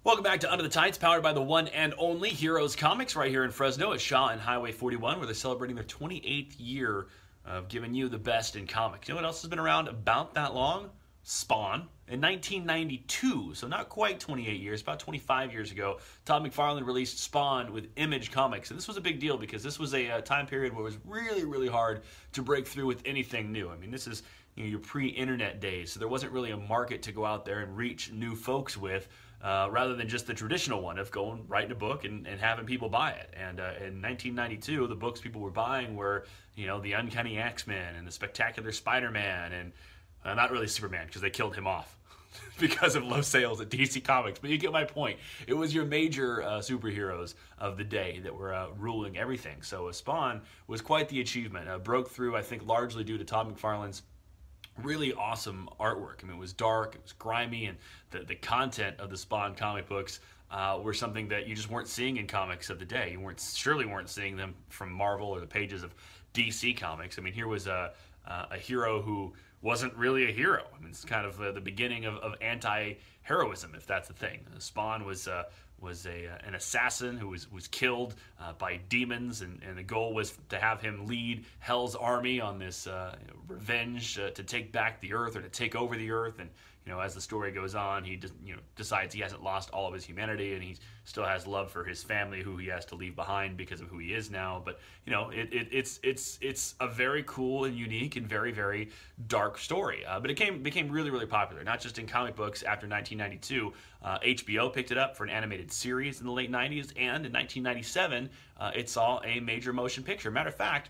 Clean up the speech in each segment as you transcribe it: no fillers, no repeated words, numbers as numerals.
Welcome back to Under the Tights, powered by the one and only Heroes Comics right here in Fresno at Shaw and Highway 41, where they're celebrating their 28th year of giving you the best in comics. You know what else has been around about that long? Spawn. In 1992, so not quite 28 years, about 25 years ago, Todd McFarland released Spawn with Image Comics. And this was a big deal because this was a time period where it was really, really hard to break through with anything new. I mean, this is your pre-internet days, so there wasn't really a market to go out there and reach new folks with, rather than just the traditional one of going, writing a book and having people buy it. And in 1992, the books people were buying were, the Uncanny X-Men and the Spectacular Spider-Man and not really Superman, because they killed him off because of low sales at DC Comics. But you get my point. It was your major superheroes of the day that were ruling everything. So Spawn was quite the achievement. Broke through, I think, largely due to Todd McFarland's really awesome artwork. I mean, it was dark, it was grimy, and the content of the Spawn comic books were something that you just weren't seeing in comics of the day. You surely weren't seeing them from Marvel or the pages of DC Comics. I mean, here was a hero who wasn't really a hero. I mean, it's kind of the beginning of anti-heroism, if that's the thing. Spawn was an assassin who was killed by demons, and the goal was to have him lead Hell's army on this revenge to take back the Earth, or to take over the Earth. And as the story goes on, he decides he hasn't lost all of his humanity, and he still has love for his family, who he has to leave behind because of who he is now. But it's a very cool and unique and very, very dark story. But it became really, really popular, not just in comic books. After 1992, HBO picked it up for an animated series in the late 90s, and in 1997, it saw a major motion picture. Matter of fact,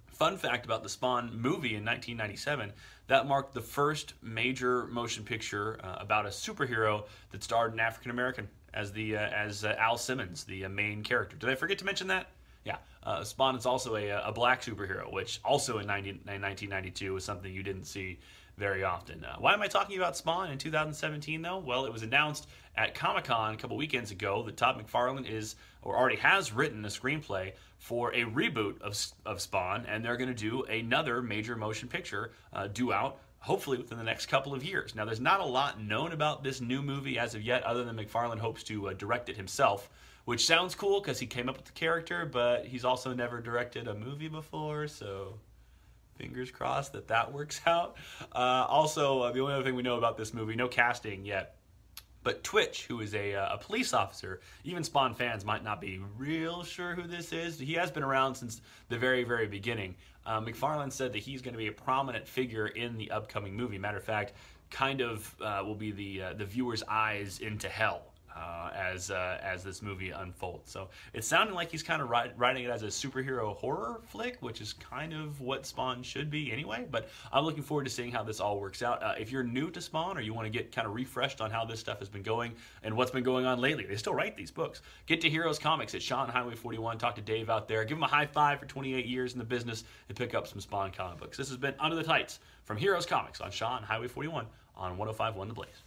fun fact about the Spawn movie in 1997, that marked the first major motion picture about a superhero that starred an African American as Al Simmons, the main character. Did I forget to mention that? Yeah, Spawn is also a black superhero, which also in 1992 was something you didn't see very often. Why am I talking about Spawn in 2017, though? Well, it was announced at Comic-Con a couple weekends ago that Todd McFarland already has written a screenplay for a reboot of Spawn, and they're going to do another major motion picture due out hopefully within the next couple of years. Now, there's not a lot known about this new movie as of yet, other than McFarland hopes to direct it himself, which sounds cool because he came up with the character, but he's also never directed a movie before, so fingers crossed that works out. Also, the only other thing we know about this movie, no casting yet, but Twitch, who is a police officer, even Spawn fans might not be real sure who this is. He has been around since the very, very beginning. McFarland said that he's going to be a prominent figure in the upcoming movie. Matter of fact, kind of will be the viewer's eyes into hell as this movie unfolds. So it's sounding like he's kind of writing it as a superhero horror flick, which is kind of what Spawn should be anyway. But I'm looking forward to seeing how this all works out. If you're new to Spawn, or you want to get kind of refreshed on how this stuff has been going and what's been going on lately, they still write these books. Get to Heroes Comics at Shaw and Highway 41. Talk to Dave out there. Give him a high five for 28 years in the business and pick up some Spawn comic books. This has been Under the Tights from Heroes Comics on Shaw and Highway 41 on 105.1 The Blaze.